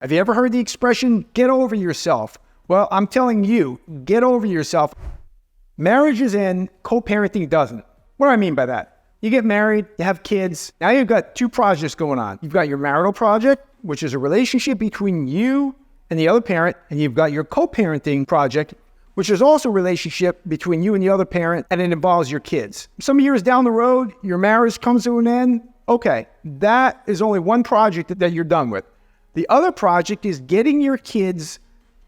Have you ever heard the expression, get over yourself? Well, I'm telling you, get over yourself. Marriage is in, co-parenting doesn't. What do I mean by that? You get married, you have kids. Now you've got two projects going on. You've got your marital project, which is a relationship between you and the other parent, and you've got your co-parenting project, which is also a relationship between you and the other parent, and it involves your kids. Some years down the road, your marriage comes to an end. Okay, that is only one project that you're done with. The other project is getting your kids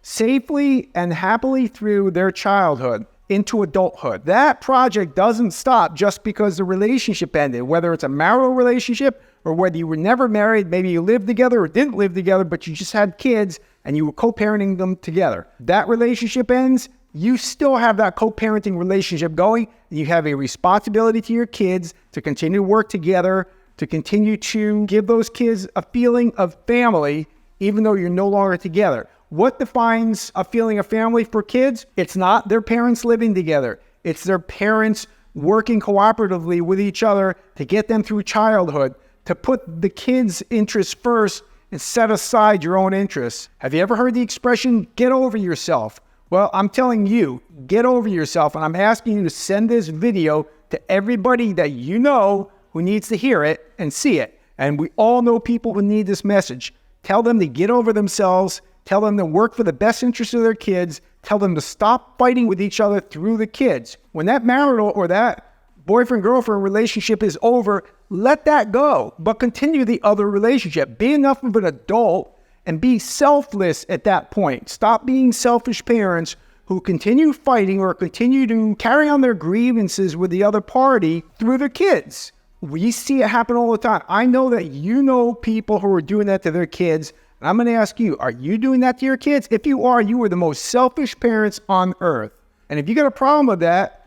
safely and happily through their childhood into adulthood. That project doesn't stop just because the relationship ended, whether it's a marital relationship or whether you were never married, maybe you lived together or didn't live together, but you just had kids and you were co-parenting them together. That relationship ends, you still have that co-parenting relationship going, and you have a responsibility to your kids to continue to work together, to continue to give those kids a feeling of family, even though you're no longer together. What defines a feeling of family for kids? It's not their parents living together. It's their parents working cooperatively with each other to get them through childhood, to put the kids' interests first and set aside your own interests. Have you ever heard the expression, get over yourself? Well, I'm telling you, get over yourself, and I'm asking you to send this video to everybody that you know who needs to hear it and see it. And we all know people who need this message. Tell them to get over themselves. Tell them to work for the best interest of their kids. Tell them to stop fighting with each other through the kids. When that marital or that boyfriend-girlfriend relationship is over, let that go, but continue the other relationship. Be enough of an adult and be selfless at that point. Stop being selfish parents who continue fighting or continue to carry on their grievances with the other party through their kids. We see it happen all the time. I know that you know people who are doing that to their kids. And I'm going to ask you, are you doing that to your kids? If you are the most selfish parents on earth. And if you got a problem with that,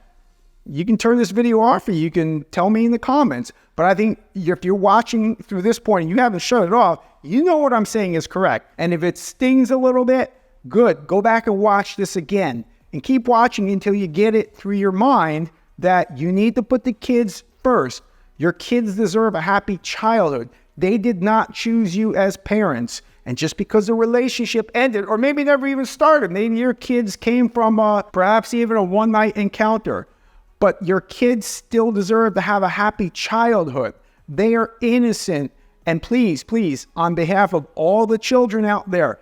you can turn this video off or you can tell me in the comments. But I think if you're watching through this point and you haven't shut it off, you know what I'm saying is correct. And if it stings a little bit, good. Go back and watch this again. And keep watching until you get it through your mind that you need to put the kids first. Your kids deserve a happy childhood. They did not choose you as parents. And just because the relationship ended, or maybe never even started, maybe your kids came from perhaps even a one-night encounter, but your kids still deserve to have a happy childhood. They are innocent. And please, please, on behalf of all the children out there,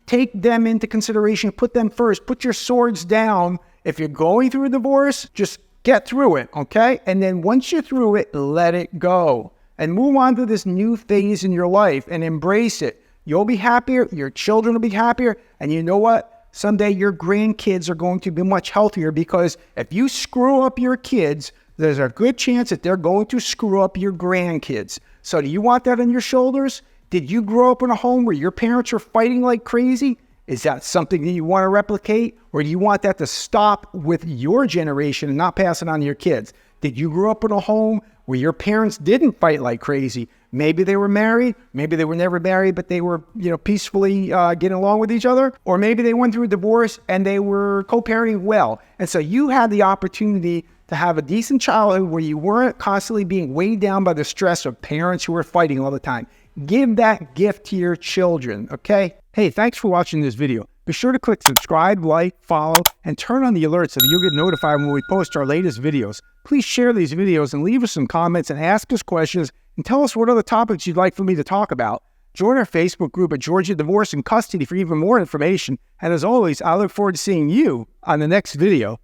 take them into consideration. Put them first. Put your swords down. If you're going through a divorce, just get through it, okay? And then once you're through it, let it go. And move on to this new phase in your life and embrace it. You'll be happier, your children will be happier, and you know what? Someday your grandkids are going to be much healthier, because if you screw up your kids, there's a good chance that they're going to screw up your grandkids. So do you want that on your shoulders? Did you grow up in a home where your parents were fighting like crazy? Is that something that you want to replicate? Or do you want that to stop with your generation and not pass it on to your kids? Did you grow up in a home where your parents didn't fight like crazy? Maybe they were married, maybe they were never married, but they were, peacefully getting along with each other. Or maybe they went through a divorce and they were co-parenting well. And so you had the opportunity to have a decent childhood where you weren't constantly being weighed down by the stress of parents who were fighting all the time. Give that gift to your children, okay? Hey, thanks for watching this video. Be sure to click subscribe, like, follow, and turn on the alerts so that you'll get notified when we post our latest videos. Please share these videos and leave us some comments and ask us questions and tell us what other topics you'd like for me to talk about. Join our Facebook group at Georgia Divorce and Custody for even more information. And as always, I look forward to seeing you on the next video.